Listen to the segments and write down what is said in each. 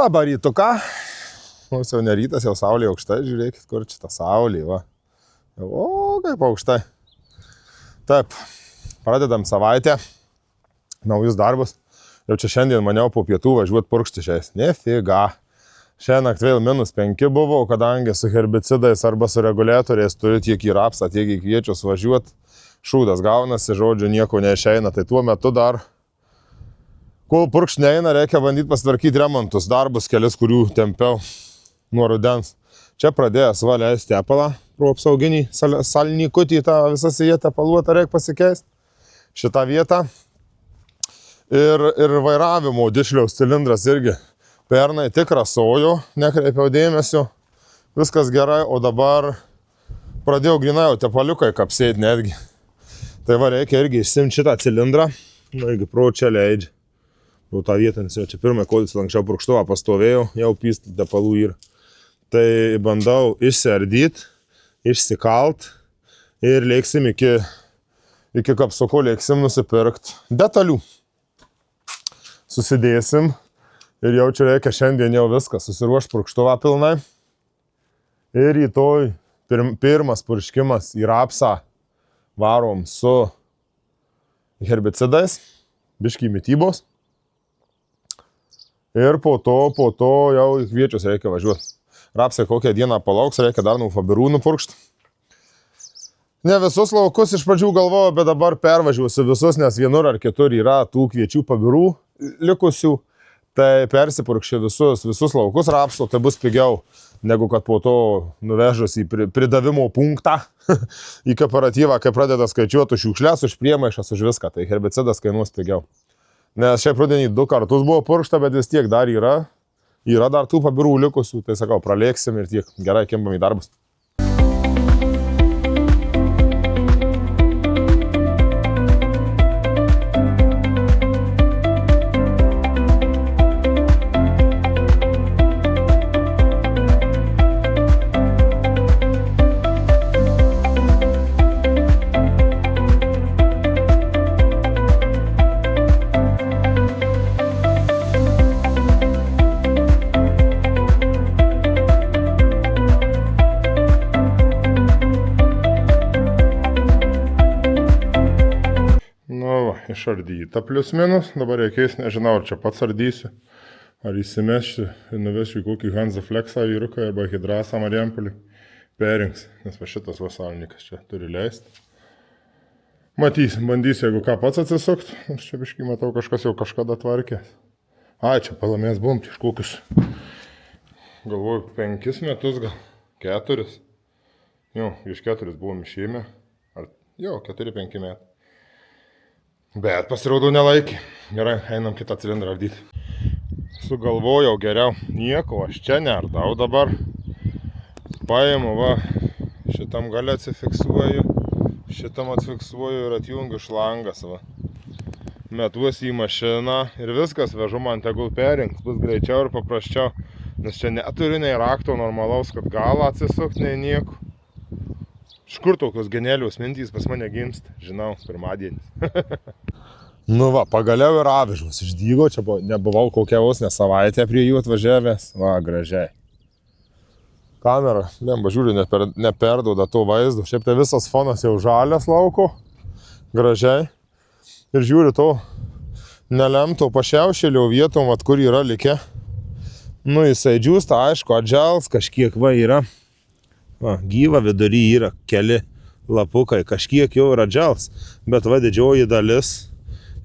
Labą rytuką. Mums jau ne rytas, jau saulė aukštai, žiūrėkit, kur čia ta saulė, va. O, kaip aukštai. Taip, pradedam savaitę, naujus darbus. Jau čia šiandien maniau po pietų važiuoti purkšti šiais. Nefiga. Šiandien vėl -5 buvo, kadangi su herbicidais arba su reguliatoriais turiu tiek į rapsą, tiek į kviečius važiuoti. Šūdas gaunasi, žodžiu, nieko neišeina. Tai tuo metu dar, kol purkšt neina, reikia bandyti pasitvarkyti remontus, darbus kelius, kurių tempiau nuo rudens. Čia pradėjęs va leisti tepalą pro apsauginį salnykutį, tą visą siją tepaluotą reikia pasikeisti. Šitą vietą. Ir vairavimo dišliaus cilindras irgi pernai tik rasojo, nekreipiau dėmesio, viskas gerai, o dabar pradėjau grinai jau tepaliukai kapsėti netgi. Tai va reikia irgi išsimti šitą cilindrą, irgi pro čia leidžia. Pro tą vietą, nes jau čia pirmą kodis lankščiau purkštuvą pastovėjau, jau pysti tepalų yra. Tai bandau išsiardyti, išsikalt ir lėksim iki kapsuko lėksim nusipirkti detalių. Susidėsim ir jau čia reikia šiandien jau viską susiruošti purkštuvą pilnai. Ir rytoj pirmas purškimas į rapsą varom su herbicidais, biškį mitybos. Ir po to jau į kviečius reikia važiuoti. Rapsai kokią dieną palauks, reikia dar nuo fabirų nupurkšti. Ne visus laukus iš pradžių galvoju, bet dabar pervažiuosiu visus, nes vienur ar kitur yra tų kviečių pabirų likusių. Tai persipurkščiu visus laukus rapsų, tai bus pigiau, negu kad po to nuvežus į pridavimo punktą, į kooperatyvą, kai pradeda skaičiuoti už šiukšles, už priemaišas, už viską. Tai herbicidas kainuos pigiau. Nes šiaip rudenį 2 kartus buvo purkšta, bet vis tiek dar yra dar tų pabirų likusių, tai sakau, pralėksim ir tiek gerai kimbam į darbus. Išardyta plius minus, dabar reikės, nežinau, ar čia pats ardysiu, ar įsimešiu ir nuvešiu į kokį Hanzaflexą vyruką arba Hidrasą Marijampolį perrinks, nes va šitas vasalnikas čia turi leisti. Matysim, bandysiu, jeigu ką pats atsisukti, aš čia biškai matau, kažkas jau kažkada tvarkės. Ai, čia palamės buvom prieš kokius, galvoju, 5 metus gal, 4. Jo, iš 4 buvom išėmę, jo, 4-5 metų. Bet pasirodau nelaikį. Gerai, einam kitą cilindrą ardyti. Sugalvojau geriau. Nieko, aš čia neardau dabar. Paimu, va, šitam gale atsifiksuoju, šitam atfiksuoju ir atjungiu šlangas, va. Metuosi į mašiną ir viskas, vežu man tegul perrinks, bus greičiau ir paprasčiau. Nes čia neturiu nei rakto normalaus, kad galą atsisukti, nei nieko. Iš kur tokios genialios mintys pas mane gimsta? Žinau, pirmadienis. Nu va, pagaliau ir avižos išdygo, čia nebuvau kokią vos ne savaitę prie jų atvažiavęs. Va, gražiai. Kamera, lemba, žiūriu, neperduoda to vaizdo. Šiaip tai visas fonas jau žalias lauko. Gražiai. Ir žiūriu to nelemto pašiaušėlio vietom, vat kur yra likę. Nu, jisai džiūsta, aišku, atžels, kažkiek va yra. Va, gyva vidury yra keli lapukai, kažkiek jau yra džels, bet va didžioji dalis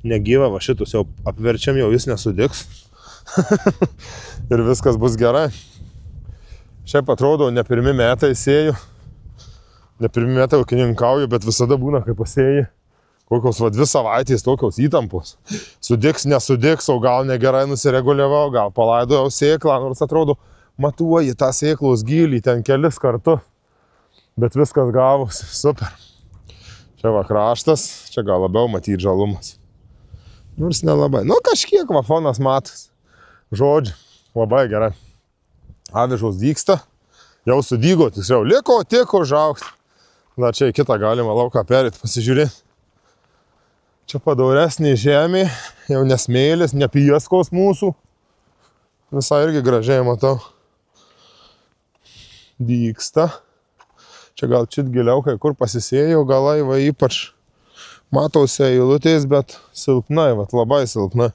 negyva, va šitus jau apverčiam, jau jis nesudiks. Ir viskas bus gerai. Šiaip atrodo, ne pirmi metai sėju, ne pirmi metai ūkininkauju, bet visada būna, kai pasėji. Kokios va 2 savaitės tokios įtampos. Sudiks, nesudiks, o gal negerai nusireguliavau, gal palaidojau sėklą, nors atrodo, matuoji tą sėklos gylį ten kelis kartus, bet viskas gavosi, super. Čia va kraštas, čia gal labiau matyti žalumas. Nors nelabai, nu kažkiek va fonas matas. Žodžiu, labai gerai. Avižos dygsta, jau sudygo, tiksliau liko tik užaugti. Na čia į kitą galima lauką perėti, pasižiūrėti. Čia padauresnė žemė, jau nesmėlis, ne pieskos mūsų. Visai irgi gražiai matau. Dyksta. Čia gal čit giliau kai kur pasisėjau, galai va ypač matausi eilutės, bet silpnai, va labai silpnai.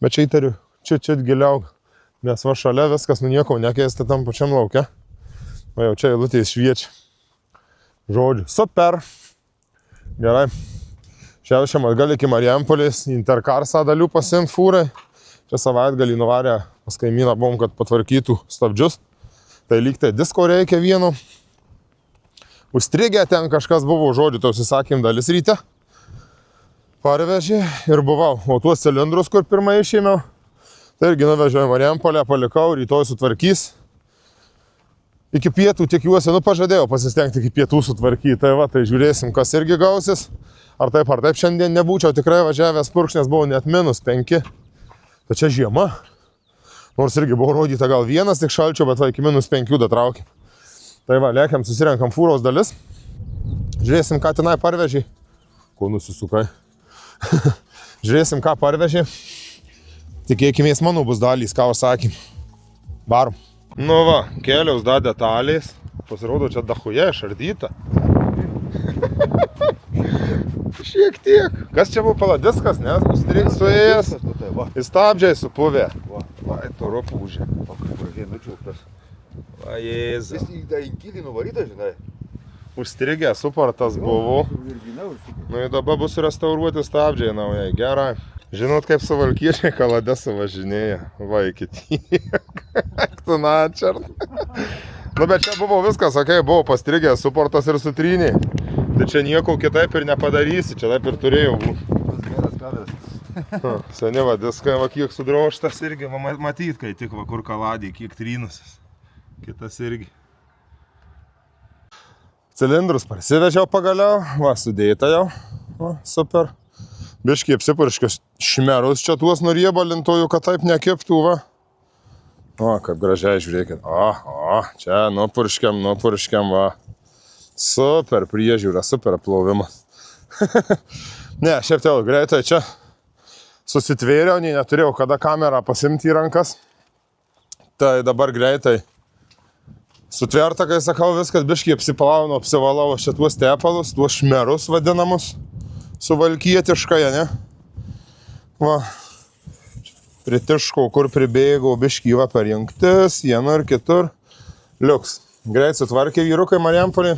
Bet čia įtariu, čit giliau, nes va šalia viskas nu nieko nekeista tam pačiam lauke. Va jau čia eilutės šviečia. Žodžiu, super. Gerai. Šiandien atgal iki Marijampolės, Interkarsą dalių pasiimt fūrai. Čia savaitgalį nuvarė pas kaimyną buvom, kad patvarkytų stabdžius. Tai lyg tai disko reikia vieno. Užstrigę ten kažkas buvo, žodžiu, to užsisakėm dalis ryte. Parvežė ir buvau. O tuos cilindrus, kur pirmą išėmiau, tai irgi nuvežiau į Marijampolę, palikau, rytoj sutvarkys. Iki pietų tikiuosi, nu pažadėjau pasistengti iki pietų sutvarkyti. Tai va, tai žiūrėsim, kas irgi gausis. Ar taip šiandien nebūčiau tikrai važiavęs purkš, nes buvo net -5. Tai čia žiema. Nors irgi buvo rodyta gal 1 tik šalčio, bet va iki -5 datraukė. Tai va, lėkiam, susirenkam fūros dalis. Žiūrėsim, ką tenai parvežė. Ko nusisukai? Žiūrėsim, ką parvežė. Tikėkimės, manau, bus dalys, ką sakym. Varom. Nu va, keliaus da detalės. Pasirodo, čia dachuje išardyta. Šiek tiek. Kas čia buvo paladiskas, nes? Užstrigęs suėjęs. Įstabdžiai supuvę. Vai, toro pūžė. O kaip gražiai nučiauptas. Va, Jėzau. Jis į tą inkilį nuvarytas, žinai. Užstrigęs supartas buvo. Nu ir dabar bus restauruoti stabdžiai naujai. Gerai. Žinot, kaip suvalkiečiai kalade suvažinėja. Va, iki tiek. Tu načart. Nu, bet čia buvo viskas, okei, buvo pastrigęs supartas ir sutrynė. Tai čia nieko kitaip ir nepadarysi, čia taip ir turėjau būti. Geras kadras. Seni va, diskai va kiek sudroštas irgi, va, matyt, kai tik va kur kaladė, kiek trynusis. Kitas irgi. Cilindrus parsivežiau pagaliau, va, sudėta jau, va, super. Biškiai apsipurškius šmerus čia tuos nuriebalintojų, kad taip nekiptų, va. O, kaip gražiai žiūrėkit, čia nupurškiam, va. Super priežiūra, super plovimas. Ne, šiaip tai greitai čia susitvėriau, neturėjau kada kamerą pasimti į rankas. Tai dabar greitai sutverta, kai sakau, viskas biškiai apsiplaunu, apsivalau šituos tepalus, tuos šmerus vadinamus, suvalkietiškai, ne? Va, pritiškau, kur pribėgau, biškiai va per jungtis, vienur ir kitur. Liuks. Greit sutvarkė vyrukai Marijampolėj.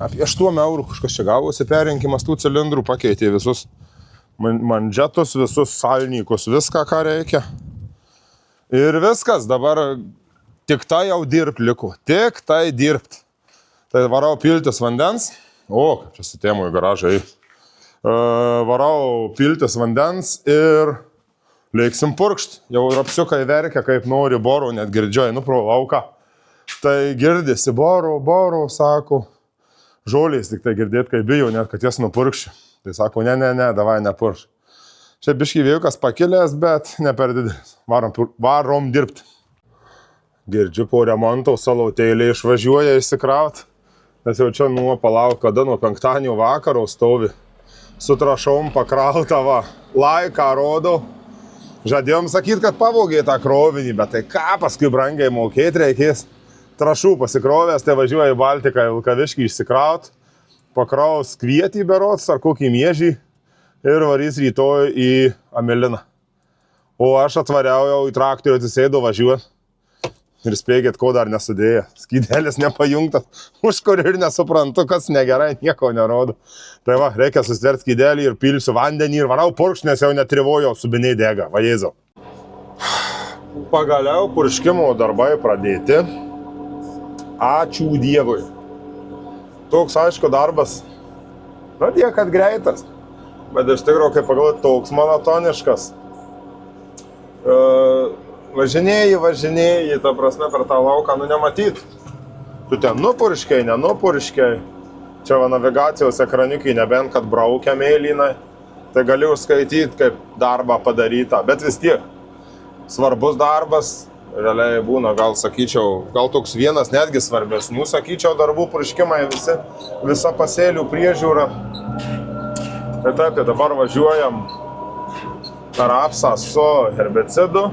Apie 8 eurų kažkas čia gavosi perrinkimas tų cilindrų, pakeitė visus mandžetus, visus salnykus, viską, ką reikia. Ir viskas, dabar tik tai jau dirbt liko, tik tai dirbt. Tai varau piltis vandens, kaip čia sutėmų į garažą eis. Varau piltis vandens ir leiksim purkšt. Jau rapsiukai verkia, kaip nori borų, net girdžiu, einu pro lauką. Tai girdėsi borų, sako. Žolės tik tai girdėt, kai bijau, net kad jas nupurkščiu. Tai sako, ne, davai nepurkš. Čia biškai vėjukas pakilęs, bet ne per didelis. Varom dirbt. Girdžiu po remonto, salautėlė išvažiuoja išsikraut. Nes jau čia palauk, kada nuo 5 vakaro stovi. Su trašom pakrauta, va. Laiką rodau. Žadėjom sakyti, kad pavogė tą krovinį, bet tai ką paskui brangiai mokėti reikės. Trašų pasikrovęs, tai važiuoja į Baltiką, į Vilkaviškį išsikraut, pakraus kvietį berods ar kokį miežį ir varys rytoj į Ameliną. O aš atvariau jau į traktorių, atsisėdu važiuot ir spėkit, ko dar nesudėję. Skydelis nepajungtas, už kur ir nesuprantu, kas negerai, nieko nerodo. Tai va, reikia sustvert skydelį ir pilsiu vandenį ir varau purkšt, nes jau netrivojo, subiniai dega, va Jėzau. Pagaliau purškimo darbai pradėti. Ačiū Dievui. Toks, aišku, darbas. Na, tiek, kad greitas. Bet iš tikrųjų, kaip pagalvoti, toks monotoniškas. Važinėjai, ta prasme, per tą lauką, nematyt. Tu ten nupurškiai, nenupurškiai. Čia va navigacijos ekraniukai, nebent, kad braukia mėlynai. Tai gali užskaityti, kaip darbą padaryta. Bet vis tiek, svarbus darbas. Realiai būna, gal sakyčiau, gal toks vienas netgi svarbesnių, sakyčiau, darbų purškimai visa pasėlių priežiūra. Tai taip, dabar važiuojam rapsą su herbicidu,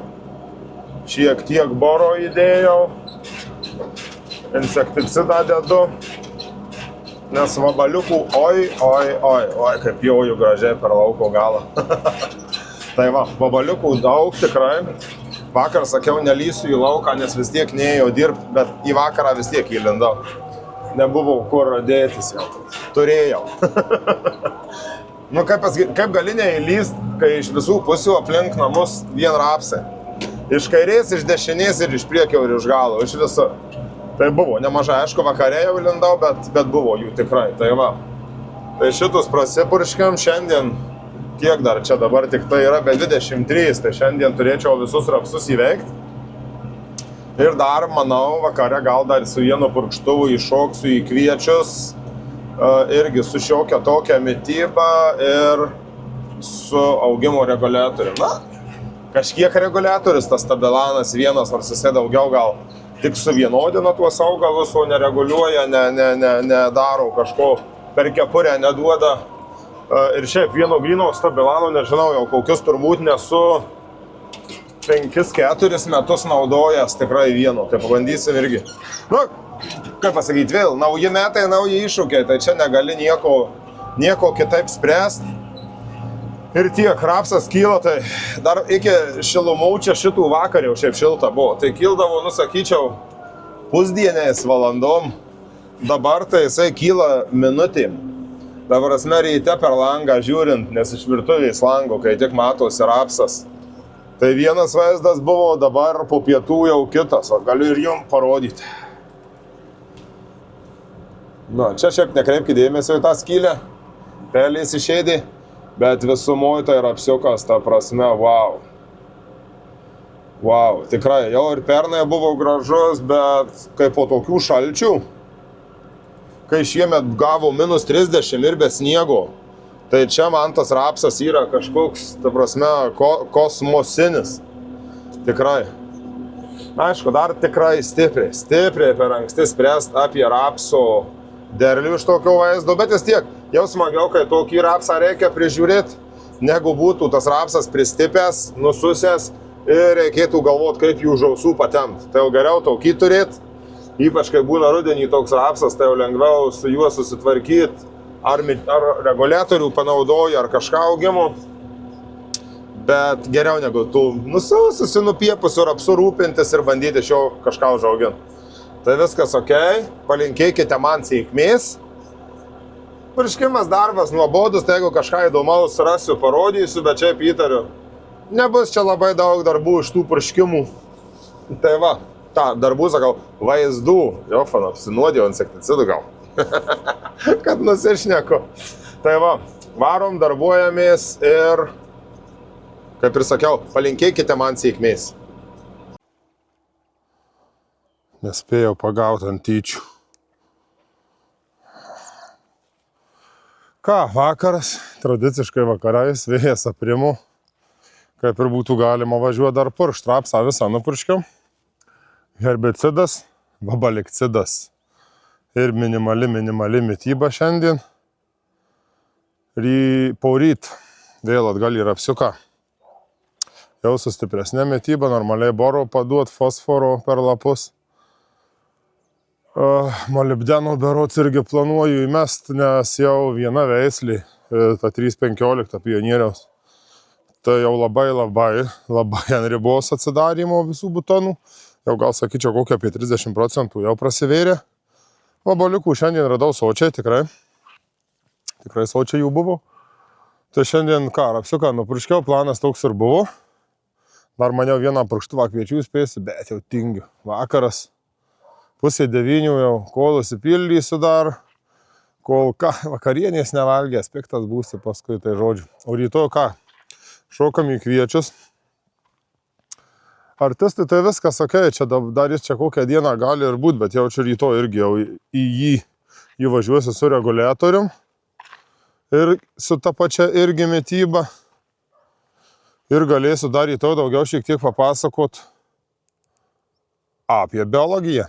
šiek tiek boro įdėjau, insekticidą dedu, nes vabaliukų oi, kaip jauju gražiai per lauko galą. Tai va, vabaliukų daug tikrai. Vakar sakiau, nelysiu į lauką, nes vis tiek neėjau dirbti, bet į vakarą vis tiek įlindau. Nebuvau kur dėtis jau. Turėjau. Nu, kaip gali neįlyst, kai iš visų pusių aplink namus vien rapsai. Iš kairės, iš dešinės ir iš priekio ir iš galo, iš visur. Tai buvo nemažai, aišku, vakarė jau įlindau, bet buvo jų tikrai. Tai va. Tai šitus prasipurškiam šiandien. Kiek dar čia dabar tik tai yra be 23, tai šiandien turėčiau visus rapsus įveikti. Ir dar, manau, vakare gal dar su vienu purkštuvu iššoksiu į kviečius, irgi su šiokia tokia mityba ir su augimo reguliatoriumi. Na, kažkiek reguliatorius, tas stabilanas vienas, nors jisai daugiau gal tik suvienodina tuos augalus, o nereguliuoja, nedaro kažko per kepurę, neduoda. Ir šiaip vieno gryno stabilano, nežinau, jau kokius turbūt nesu 5-4 metus naudojęs tikrai vieno, tai pabandysim irgi. Nu, kaip pasakyti vėl, nauji metai, nauji iššūkiai, tai čia negali nieko kitaip spręsti. Ir tiek, rapsas kyla, tai dar iki šilumų čia šitų vakar jau šiaip šilta buvo. Tai kildavo, nusakyčiau, pusdieniais valandom, dabar tai jisai kyla minutėm. Dabar ryte per langą žiūrint, nes iš virtuvės lango, kai tik matosi rapsas. Tai vienas vaizdas buvo, dabar po pietų jau kitas, o galiu ir jums parodyti. Na, čia šiaip nekreipkite dėmesio į tą skylę, pelės išėdė, bet visumoje tai rapsiukas, ta prasme, wow. Wow, tikrai, jau ir pernai buvo gražus, bet kaip po tokių šalčių, kai šiemet gavo minus 30 ir be sniego, tai čia man tas rapsas yra kažkoks, ta prasme, kosmosinis. Tikrai. Aišku, dar tikrai stipriai per anksti spręst apie rapso derlių iš tokio vaizdo, bet vis tiek, jau smagiau, kai tokį rapsą reikia prižiūrėti, negu būtų tas rapsas pristipęs, nususęs ir reikėtų galvoti, kaip jų žausų patemti. Tai jau geriau tokį turėti. Ypač, kai būna rudenį toks rapsas, tai jau lengviau su juo susitvarkyti, ar reguliatorių panaudoja, ar kažką augimo. Bet geriau negu tų nususipiepusių rapsų rūpintis ir bandyti iš jo kažką užauginti. Tai viskas ok, palinkėkite man sėkmės. Purškimas darbas nuobodus, tai jeigu kažką įdomaus rasiu, parodysiu, bet čia įtariu. Nebus čia labai daug darbų iš tų purškimų. Tai va. Ta, darbų, sakau, vaizdų. Jofan, apsinuodėjau insekticidų gal. Kad nusišneku. Tai va, varom, darbuojamės ir, kaip ir sakiau, palinkėkite man sėkmės. Nespėjau pagauti ant tyčių. Ką, vakaras, tradiciškai vakarais, vėjas aprimo. Kaip ir būtų galima važiuoti dar purkšt, rapsą visą nupurškiau. Herbicidas, vabalikcidas ir minimali mityba šiandien. Poryt vėl atgal į rapsiuką. Jau su stipresnė mityba, normaliai boro paduot, fosforo per lapus. Molibdeno berods irgi planuoju įmest, nes jau viena veislė, ta 315 pionieriaus. Tai jau labai ant ribos atsidarymo visų butonų. Jau gal sakyčiau, kokia apie 30% jau prasivėrė. Vabaliukų šiandien radau sočiai, tikrai sočiai jų buvo. Tai šiandien ką, rapsiuką nupurškiau, planas toks ir buvo. Dar maniau vieną purkštuvą kviečių spėsiu, bet jau tingiu. Vakaras, 8:30 jau, kol užsipildysiu dar, kol ką, vakarienės nevalgęs, piktas būsiu paskui, tai žodžiu. O rytoj ką, šokam į kviečius. Artistai tai viskas ok, čia dar jis čia kokią dieną gali ir būt, bet jau čia rytoj irgi jau į jį važiuosiu su reguliatorium ir su ta pačia irgi mityba. Ir galėsiu dar rytoj daugiau šiek tiek papasakot apie biologiją.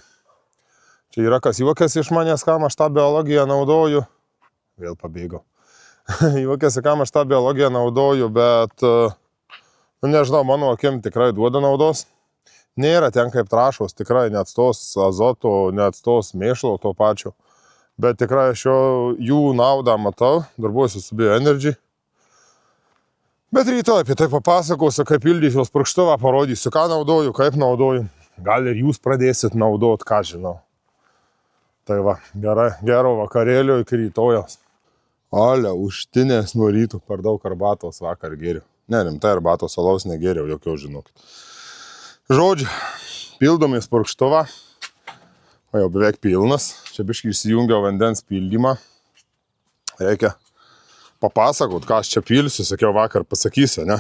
Čia yra kas juokiasi iš manęs, kam aš tą biologiją naudoju. Vėl pabėgau. Juokiasi, kam aš tą biologiją naudoju, bet Nu, nežinau, mano akim tikrai duoda naudos. Nėra ten kaip trašos, tikrai neatstos azoto, neatstos mėšlo to pačio. Bet tikrai aš jų naudą matau, darbuosiu su Bioenergy. Bet rytoj apie tai papasakosiu, kaip pildysiu purkštuvą, parodysiu, ką naudoju, kaip naudoju. Gal ir jūs pradėsit naudot, ką žinau. Tai va, gero vakarėlio iki rytojos. Ale, užtinės nuo rytų, per daug arbatos vakar gėriau. Ne, rimtai arbatos alaus negėriau, jokiau žinokit. Žodžiu, pildomės purkštuvą. O jau beveik pilnas. Čia biškai įsijungiau vandens pildymą. Reikia papasakot, ką aš čia pilsiu, sakiau vakar pasakysiu, ne?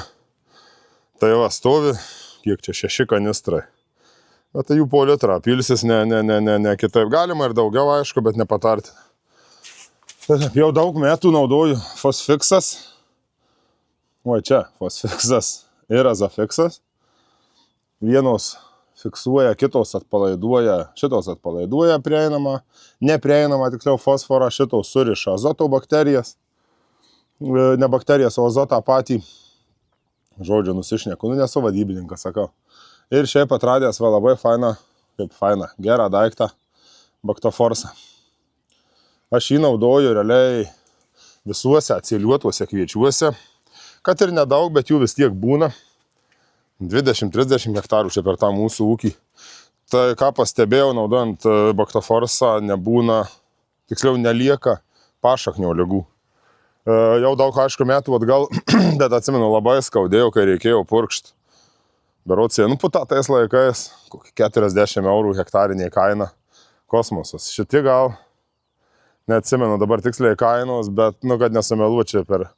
Tai va, stovi, kiek čia 6 kanistrai. Bet tai jų po litrą pilsis, ne kitaip. Galima ir daugiau, aišku, bet nepatartina. Jau daug metų naudoju Fosfixas. O čia, Fosfixas ir Azofixas. Vienos fiksuoja, kitos atpalaiduoja, šitos atpalaiduoja prieinamą, neprieinamą, tiksliau fosforą, šitos suriša azoto bakterijas. Ne bakterijas, o azotą patį. Žodžiu, nusišneku, nu nesu vadybininkas, sakau. Ir šiaip atradęs va labai faina, gerą daiktą, Baktoforsą. Aš jį naudoju realiai visuose atsiliuotuose kviečiuose, kad ir nedaug, bet jų vis tiek būna. 20-30 hektarų čia per tą mūsų ūkį. Tai ką pastebėjau, naudojant Baktoforsą, nebūna, tiksliau nelieka pašaknio ligų. Jau daug, aišku, metų atgal, bet atsimenu, labai skaudėjau, kai reikėjo purkšti. Berods inputą tais laikais, 40 eurų hektarinė kaina, kosmosas. Šitie gal, neatsimenu dabar tiksliai kainos, bet, nu, kad nesumeluočiau, per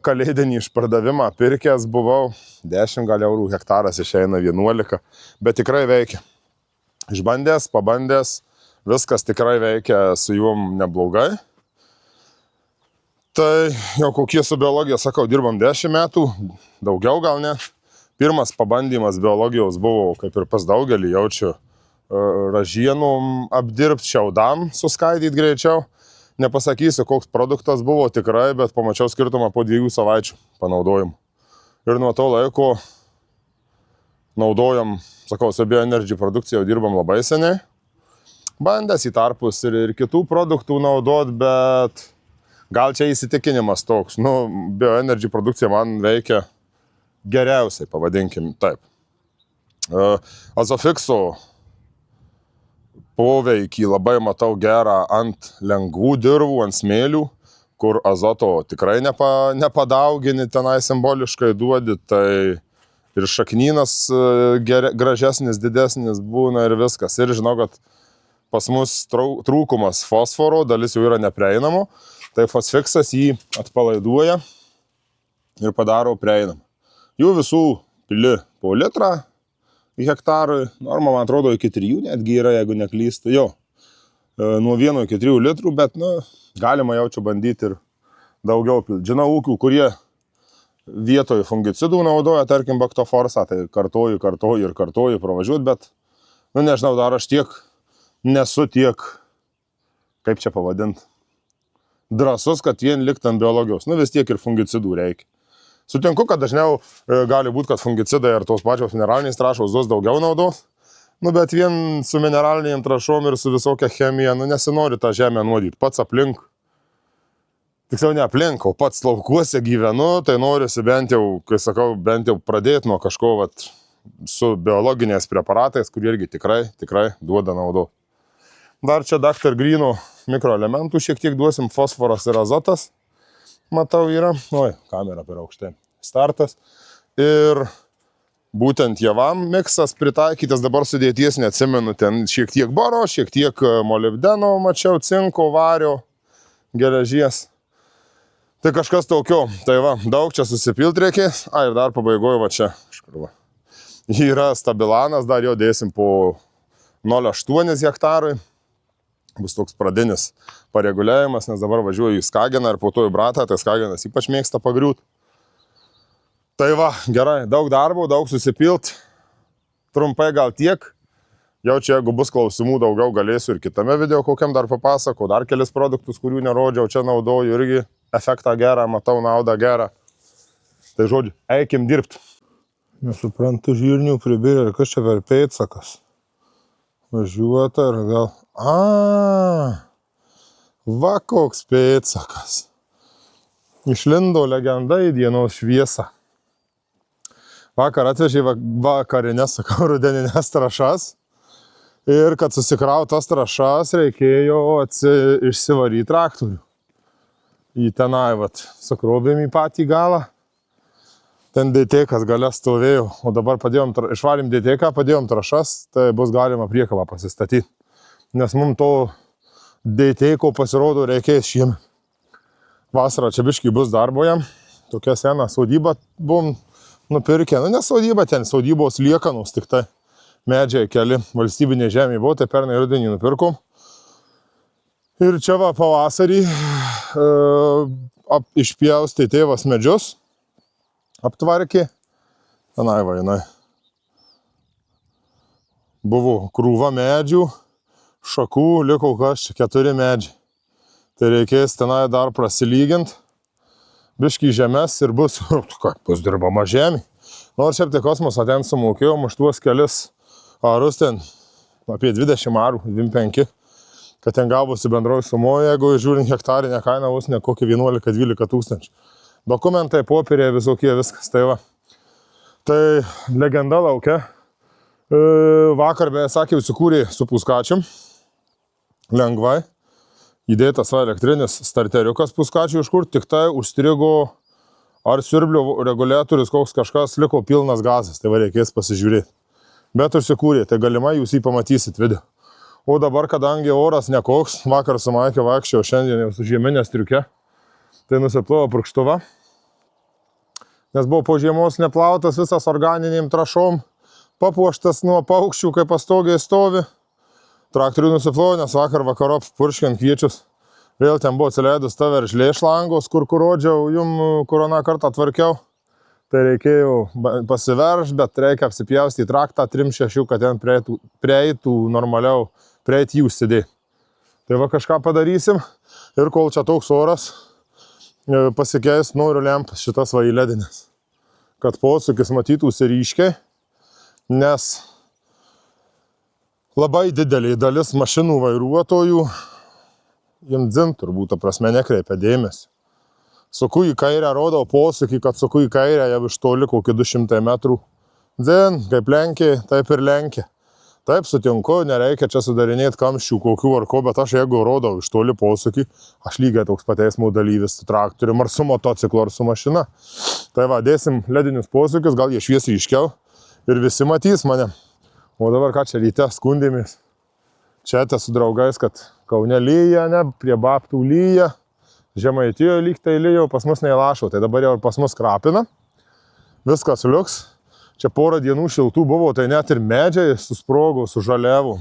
kalėdinį išpardavimą pirkęs buvau, 10 gal eurų hektaras išeina 11, bet tikrai veikia. Išbandęs, pabandęs, viskas tikrai veikia su juom neblogai. Tai jau kokie su biologija, sakau, dirbam 10 metų, daugiau gal ne. Pirmas pabandymas biologijos buvo, kaip ir pas daugelį, jaučiu, ražienom apdirbti, šiaudam suskaidyti greičiau. Nepasakysiu, koks produktas buvo tikrai, bet pamačiau skirtumą po 2 savaičių panaudojimų. Ir nuo to laiko naudojam, sakau, su Bioenergy produkcija jau dirbam labai seniai. Bandęs į tarpus ir kitų produktų naudot, bet gal čia įsitikinimas toks. Nu, Bioenergy produkcija man veikia geriausiai, pavadinkim taip. Azofixo poveikį labai matau gerą ant lengvų dirvų, ant smėlių, kur azoto tikrai nepadaugini, tenai simboliškai duodi, tai ir šaknynas gražesnis, didesnis būna ir viskas. Ir žinau, kad pas mus trūkumas fosforo, dalis jau yra neprieinamo, tai Fosfixas jį atpalaiduoja ir padaro prieinamą. Jų visų pili po litrą hektarui, norma, man atrodo, iki 3 netgi yra, jeigu neklystu. Jo, nuo 1 iki 3 litrų, bet, nu, galima jau čia bandyti ir daugiau pilti. Žinau ūkių, kurie vietoj fungicidų naudoja, tarkim, Baktoforsą, tai kartoju pravažiuoti, bet, nu, nežinau, dar aš nesu tiek, kaip čia pavadinti, drąsus, kad vien likt ant biologijos. Nu, vis tiek ir fungicidų reikia. Sutinku, kad dažniau gali būti, kad fungicidai ir tos pačios mineralinės trąšos duos daugiau naudos. Nu, bet vien su mineralinėm trąšom ir su visokia chemija, nu, nesinori tą žemę nuodyti. Pats aplink, tiksliau ne aplink, o pats laukuose gyvenu, tai norisi bent jau, kai sakau, bent jau pradėti nuo kažko vat, su biologiniais preparatais, kurie irgi tikrai duoda naudos. Dar čia Dr. Greeno mikroelementų šiek tiek duosim, fosforas ir azotas. Matau yra, oi, kamera per aukštai, startas. Ir būtent javam miksas pritaikytas, dabar sudėties neatsimenu, ten šiek tiek boro, šiek tiek molibdeno, mačiau, cinko, vario, geležies. Tai kažkas tokio, tai va, daug čia susipilt reikės. Ir dar pabaigoju va čia, škarva. Yra stabilanas, dar jo dėsim po 0,8 hektarui. Bus toks pradinis pareguliavimas, nes dabar važiuoju į Skageną ir po to į Bratą, tai Skagenas ypač mėgsta pagriūt. Tai va, gerai, daug darbo, daug susipilt. Trumpai gal tiek. Jau čia, jeigu bus klausimų daugiau, galėsiu ir kitame video kokiam dar papasakau. Dar kelis produktus, kurių nerodžiau, čia naudoju irgi efektą gerą, matau naudą gerą. Tai žodžiu, eikim dirbti. Nesuprantu žirnių pribirė, ir kas čia per pėdsakas. Važiuota ir gal... Va koks pėdsakas. Išlindo legenda į dienos šviesą. Vakar atvežė vakarinės, sakau, rudeninės trąšas. Ir kad susikraut tas trąšas, reikėjo išsivaryti traktorių. Į tenai, sukrovėm į patį galą. Ten DTK gale stovėjo, o dabar išvarėm DTK, padėjom trąšas, tai bus galima priekabą pasistatyti. Nes mums to DTK pasirodo reikės šiemet. Vasarą čia biškai bus darbo jam. Tokia sena sodyba buvom nupirkę. Nu, ne sodyba, ten sodybos liekanos, tik tai medžiai keli valstybinė žemė buvo, tai pernai rudenį nupirkom. Ir čia pavasarį išpjaustė tėvas medžius, aptvarkė. Tenai vainai. Buvo krūva medžių, šakų, liko kas čia 4 medžiai. Tai reikės tenai dar prasilygint, biškį žemės ir bus dirbama žemė. Nors šiaip tai kosmosą ten sumokėjom už tuos kelis arus ten, apie 20 arų, 25, kad ten gavosi bendroj sumoje, jeigu žiūrint hektarinę kainą, vos ne kokį 11-12 tūkstančių. Dokumentai, popierė, visokie, viskas, tai va. Tai legenda laukia. Vakar, beje, sakė, įsikūrė su puskačium, lengvai. Įdėtas elektrinis starteriukas puskačių iš kur, tik tai užstrigo ar siurblio reguliatorius, koks kažkas liko pilnas gazas, tai va reikės pasižiūrėti. Bet užsikūrė, tai galimai jūs jį pamatysit video. O dabar, kadangi oras nekoks, vakar su Maike vaikščiau, šiandien jau su žieminė striuke, tai nusiplovo purkštuvą. Nes buvo po žiemos neplautas visas organiniam trašom, papuoštas nuo paukščių, kai pastogiai stovi. Traktorių nusiplovo, nes vakar vakarop purškiant kviečius. Vėl ten buvo atsileidus ta veržlė iš langos, kur rodžiau, kur aną kartą atvarkiau. Tai reikėjo pasiveršti, bet reikia apsipjausti į traktą 3-6, kad ten prieitų normaliau, prieit jų užsidėti. Tai va kažką padarysim. Ir kol čia toks oras, pasikeis noriu lempas šitas va į ledinės. Kad posūkis matytųsi ryškiai, nes labai didelė dalis mašinų vairuotojų jiem dzin turbūt, ta prasme, nekreipia dėmesį. Suku į kairę, rodau posūkį, kad suku į kairę, jau iš toli kokį 200 metrų. Dzin, kaip lenkia, taip ir lenkia. Taip, sutinku, nereikia čia sudarinėti kamščių kokių ar ko, bet aš jeigu rodau iš toli posūkį, aš lygiai toks pat eismo dalyvis su traktorium, ar su motociklu, ar su mašina. Tai va, dėsim ledinius posūkius, gal jie švies ryškiau ir visi matys mane. O dabar ką čia ryte skundėmės. Čia su draugais, kad Kaune lyja, ne, prie Babtų lyja. Žemaitijoje lyg tai lyja, pas mus neįlašo, tai dabar jau pas mus krapina. Viskas liuks. Čia porą dienų šiltų buvo, tai net ir medžiai susprogo, sužaliavo.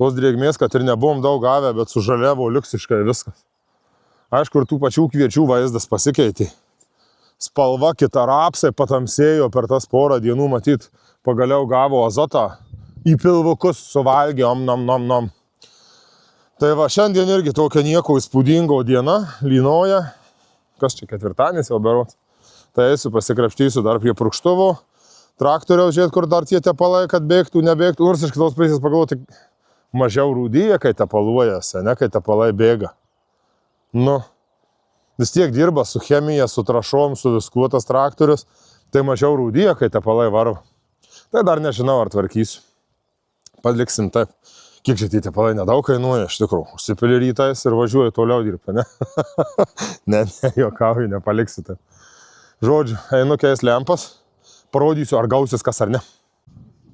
Tos drėgmės, kad ir nebuvom daug gavę, bet sužaliavo liuksiškai viskas. Aišku, ir tų pačių kviečių vaizdas pasikeitė. Spalva kita, rapsai patamsėjo per tas porą dienų, matyt, pagaliau gavo azotą, į pilvukus suvalgė, nom. Tai va, šiandien irgi tokia nieko įspūdingo diena, lynoja, kas čia ketvirtadienis jau berods. Tai eisiu pasikrapštysiu dar prie purkštuvo, traktoriaus žiūrėt, kur dar tie tepalai, kad bėgtų, nebėgtų. Nors iš kitos pusės pagalvoti, mažiau rūdyja, kai tepaluojasi, ne, kai tepalai bėga. Nu, vis tiek dirba su chemija, su trašom, su viskuo tas traktorius, tai mažiau rūdyja, kai tepalai varva. Tai dar nežinau, ar tvarkysiu. Paliksim taip. Kiek čia tie tepalai nedaug kainuoja, iš tikrųjų. Užsipili rytais ir važiuoju toliau dirbti, ne? ne, juokauju, nepaliksiu taip. Žodžiu, einu keist lempas, parodysiu, ar gausis kas ar ne.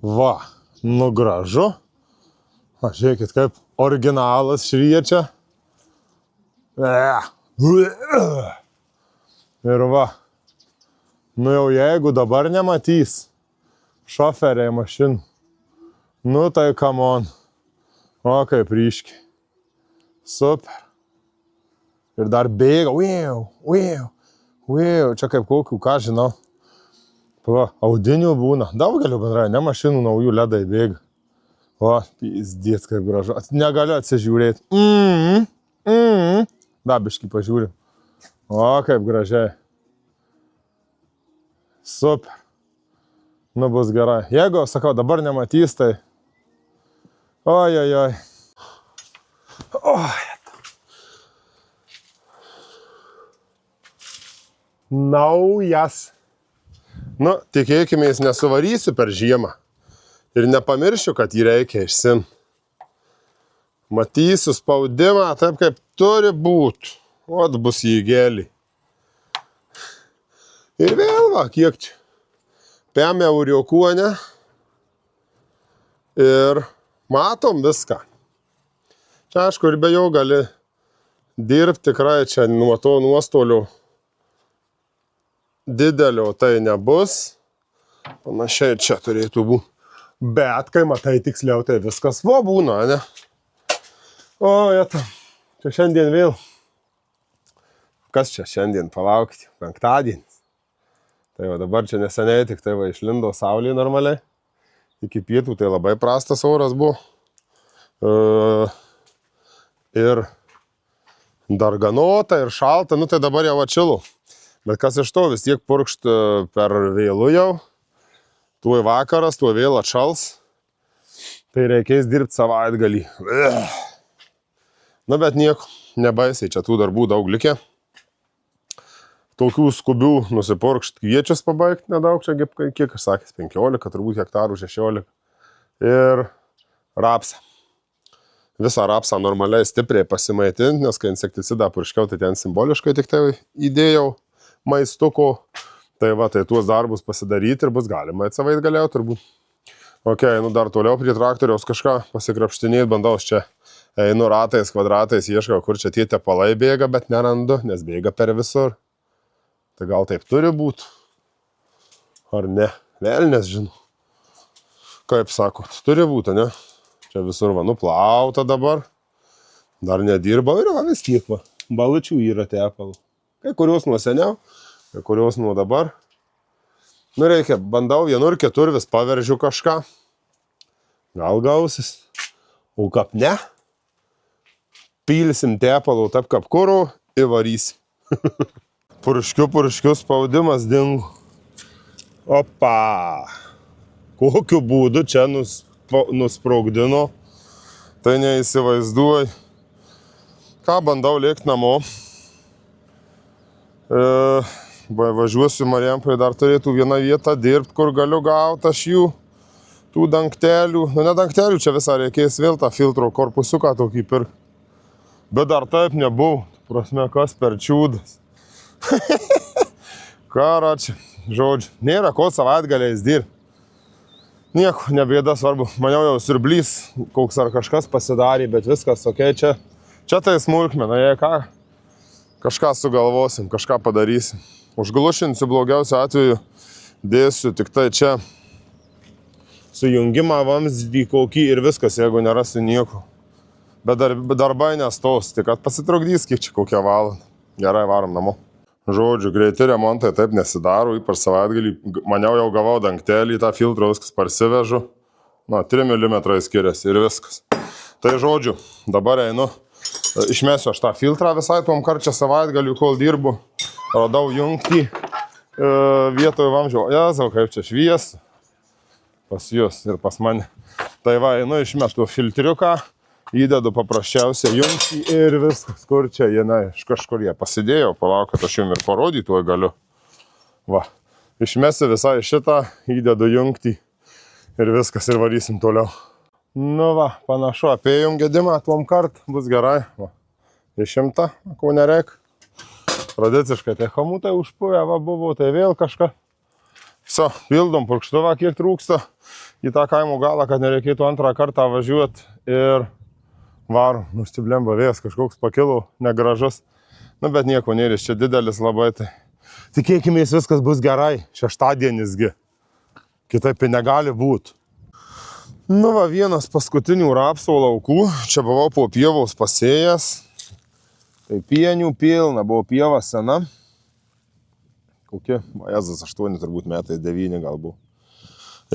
Va, nu gražu. Va, žiūrėkit, kaip originalas šviečia. Ir va, nu jau jeigu dabar nematys šoferiai mašinų, nu tai come on. O, kaip ryškiai. Super. Ir dar bėga. Čia kaip kokių, ką žinau. Va, audinių būna. Daugeliu bendrai, ne mašinų naujų ledai bėga. O, pizdiec, kaip gražu. Negaliu atsižiūrėti. Dabiškai pažiūrim. O, kaip gražiai. Super. Nu, bus gerai. Jeigu, sakau, dabar nematys, tai... Oi. Naujas. Nu, tikėkime, jis nesuvarysiu per žiemą. Ir nepamiršiu, kad jį reikia išsim. Matysiu spaudimą taip, kaip turi būt. Ot bus jį gėlį. Ir vėl va, kiek čia. 5 euriokų, ne? Ir matom viską. Čia, aišku, ir be jo gali dirbti tikrai čia nuo to nuostolio didelio tai nebus. Panašiai čia turėtų būti. Bet, kai matai tiksliau, tai viskas vo būna, ne? O, jeta. Čia šiandien vėl. Kas čia šiandien? Palaukti. 5-dienis. Tai va dabar čia neseniai tik tai va išlindo saulė normaliai. Iki pietų tai labai prastas oras buvo. Ir darganota ir šalta, nu tai dabar jau atšilu. Bet kas iš to, vis tiek purkšt per vėlų jau. Tuoj vakaras, tuoj vėl atšals. Tai reikės dirbti savaitgalį. Nu bet nieko, nebaisiai, čia tų darbų daug likė. Tokių skubių nusipurkšt kviečius pabaigti nedaug, čia kiek aš sakęs, 15, turbūt hektarų 16. Ir rapsą. Visą rapsą normaliai stipriai pasimaitinti, nes kai insekticidą purškiau, tai ten simboliškai tik tai įdėjau maistuko. Tai va, tai tuos darbus pasidaryti ir bus galima savaitgalį turbūt. Ok, nu dar toliau prie traktoriaus kažką pasikrapštinėti, bandau čia. Einu ratais, kvadratais, ieškau, kur čia tie tepalai bėga, bet nerandu, nes bėga per visur. Tai gal taip turi būti? Ar ne? Velnias žinau. Kaip sakot, turi būti, ne? Čia visur va nuplauta dabar. Dar nedirba ir va vis tiek va. Balučių yra tepalų. Kai kurios nuo seniau, kai kurios nuo dabar. Nu reikia, bandau vienur kitur vis paveržiu kažką. Gal gausis. O kap ne? Pilsim tepalų, taip kaip kuro ir varysim. Purškiu, spaudimas dingo. Opa! Kokiu būdu čia nusprogdino, tai neįsivaizduoju. Ką, bandau lėkti namo. Važiuosiu Marijampolėj, dar turėtų vieną vietą dirbti, kur galiu gauti aš jų. Tų dangtelių. Nu, ne dangtelių, čia visą reikės vėl tą filtro korpusiuką tokį pirkti. Bet dar taip nebuvo. Prasme, kas per čiūdas. Karo čia, žodžiu, nėra ko savaitgaliais dirbti. Nieko, nebėda, svarbu. Maniau jau siurblys, koks ar kažkas pasidarė, bet viskas ok, čia tai smulkmena, jei ką, kažką sugalvosim, kažką padarysim. Užglušinsiu blogiausiu atveju, dėsiu tik tai čia sujungimą vamzdį kokį ir viskas, jeigu nerasiu nieko. Bet darbai nestos, tik kad pasitrukdys kiek čia kokią valandą. Gerai, varom namo. Žodžiu, greiti remontai taip nesidaro, ypač savaitgalį. Maniau jau gavau dangtelį, tą filtrą viskas parsivežu. Na, 3 mm skiriasi ir viskas. Tai žodžiu, dabar einu, išmesiu aš tą filtrą visai tom karčią savaitgalį, kol dirbu. Radau jungtį vietoje vamzdžio. Jezau, kaip čia šviesa. Pas jūs ir pas mane. Tai va, einu, išmetu filtriuką. Įdedu paprasčiausiai jungtį ir viskas, kur čia jinai, iš kažkur jie pasidėjau, palauk, kad aš jums ir parodyti tuo galiu. Va, išmesiu visai šitą, įdedu jungtį ir viskas ir varysim toliau. Nu va, panašu, apėjom gedimą, tuom kart bus gerai. Va, išimta, ko nereik. Tradiciškai tai hamutai užpuvę, va buvo, tai vėl kažką. Viso, pildom purkštuvą, kiek trūksta į tą kaimo galą, kad nereikėtų antrą kartą važiuoti ir varom, nustiblemba vėjas, kažkoks pakilo, negražus. Nu, bet nieko nėris, čia didelis labai, tai tikėkime, viskas bus gerai, šeštadienisgi. Kitaip negali būti. Nu, va, vienas paskutinių rapsų laukų, čia buvau po pievos pasėjęs. Tai pienių pilna, buvo pieva sena. Kokie, Jėzus, 8 turbūt metai, 9 galbūt.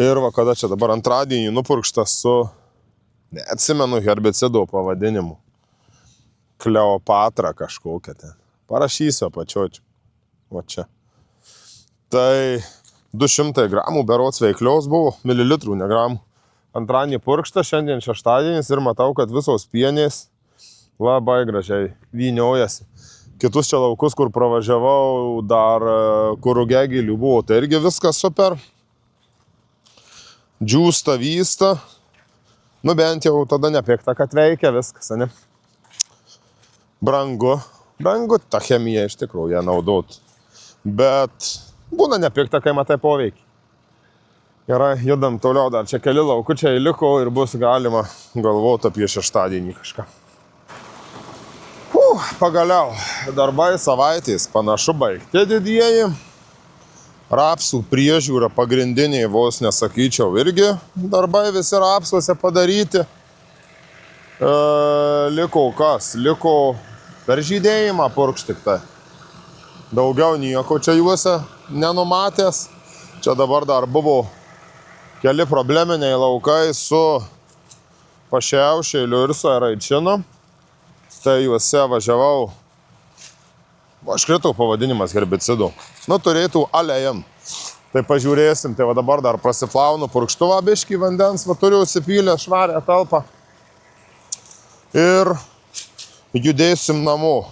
Ir va, kada čia dabar antradienį nupurkštas su... Neatsimenu herbicido pavadinimu. Kleopatra kažkokia ten. Parašysiu apačiočiu. Va čia. Tai 200 gramų berods veiklios buvo, mililitrų, ne gramų. Antradienį purkšta, šiandien šeštadienis ir matau, kad visos pienės labai gražiai vyniojasi. Kitus čia laukus, kur pravažiavau, dar kur rugegilių buvo, tai irgi viskas super. Džiūsta, vysta. Nu bent jau tada nepikta, kad veikia viskas, ne? Brangu. Brangu tą chemiją iš tikrųjų ją naudot. Bet būna nepikta, kai matai poveikį. Gerai, judam toliau, dar čia keli laukučiai liko ir bus galima galvoti apie šeštadienį kažką. Pagaliau, darbai savaitės panašu baigti didieji. Rapsų priežiūra pagrindiniai vos nesakyčiau irgi darbai visi rapsuose padaryti. Liko kas? Liko per žydėjimą purkšti tik tai. Daugiau nieko čia juose nenumatęs. Čia dabar dar buvo keli probleminiai laukai su Pašiaušėliu ir su Eraičinu. Tai juose važiavau, aš kritau pavadinimas herbicidų. Nu, turėtų alejam. Tai pažiūrėsim, tai va dabar dar prasiplaunu purkštuvą biškį vandens, va turiu įsipylę švarę talpą. Ir judėsim namo.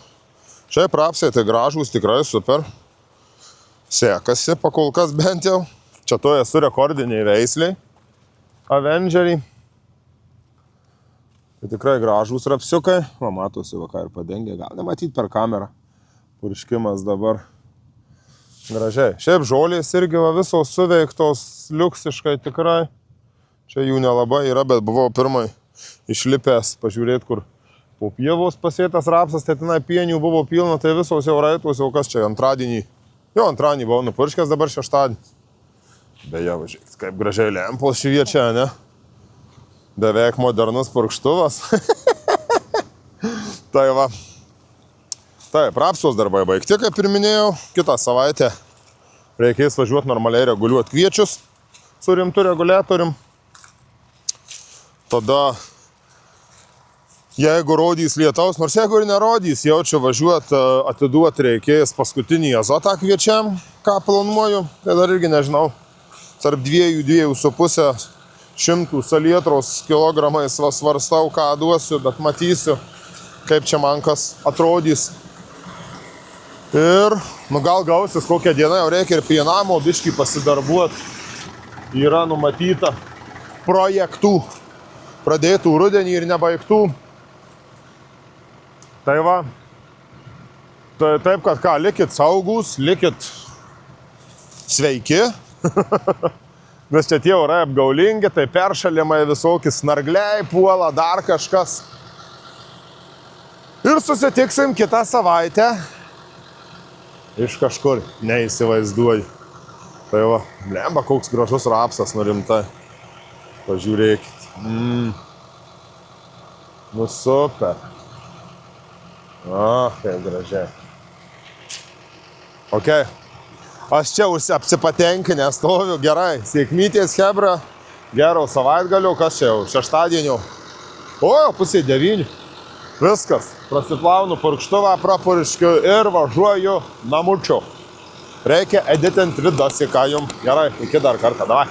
Šiaip rapsai tai gražūs, tikrai super. Sekasi, pakolkas bent jau. Čia to esu rekordiniai veisliai. Avengeriai. Tai tikrai gražūs rapsiukai. Va, matosi, va ką ir padengė. Gal nematyti per kamerą. Purškimas dabar gražiai. Šiaip žolės irgi va visos suveiktos liuksiškai tikrai. Čia jų nelabai yra, bet buvau pirmai išlipęs pažiūrėti, kur po pievos pasėtas rapsas, tai tenai pienių buvo pilna, tai visos jau raitos, jau kas čia antradienį. Jau antradienį buvau nupurškęs, dabar šeštadienį. Beje, važiuokit, kaip gražiai lempos šviečia, ne? Beveik modernus purkštuvas. Tai va. Taip, rapsos darbai baigti, kaip ir minėjau. Kitą savaitę reikės važiuoti normaliai reguliuoti kviečius su rimtu reguliatorium. Tada, jeigu rodys lietaus, nors jeigu ir nerodys, jaučiu važiuoti, atiduoti reikės paskutinį azotą kviečiam, ką planuoju. Tai dar irgi nežinau, tarp 2-2,5 šimtų salietros kilogramais svarstau, ką duosiu, bet matysiu, kaip čia man kas atrodys. Ir, nu gal gausis kokią dieną, jau reikia ir prie namo biškį pasidarbuoti. Yra numatyta projektų, pradėtų rudenį ir nebaigtų. Tai va, tai taip, kad ką, likit saugus, likit sveiki. Nes čia tie orai apgaulingi, tai peršalimai visokie snargliai, puola, dar kažkas. Ir susitiksim kitą savaitę. Iš kažkur, neįsivaizduoju. Tai va, blemba, koks gražus rapsas, nu rimtai. Pažiūrėkit. Nu super. Kaip gražiai. Ok. Aš čia apsipatenkinęs stoviu, gerai. Sėkmytės, chebra. Gero savaitgalio, kas čia jau, šeštadienio. O, jau 8:30. Viskas. Prasiplaunu purkštuvą, prapurškiu ir važiuoju namučiu. Reikia editinti vidasį, ką jum. Gerai, iki dar kartą, davai.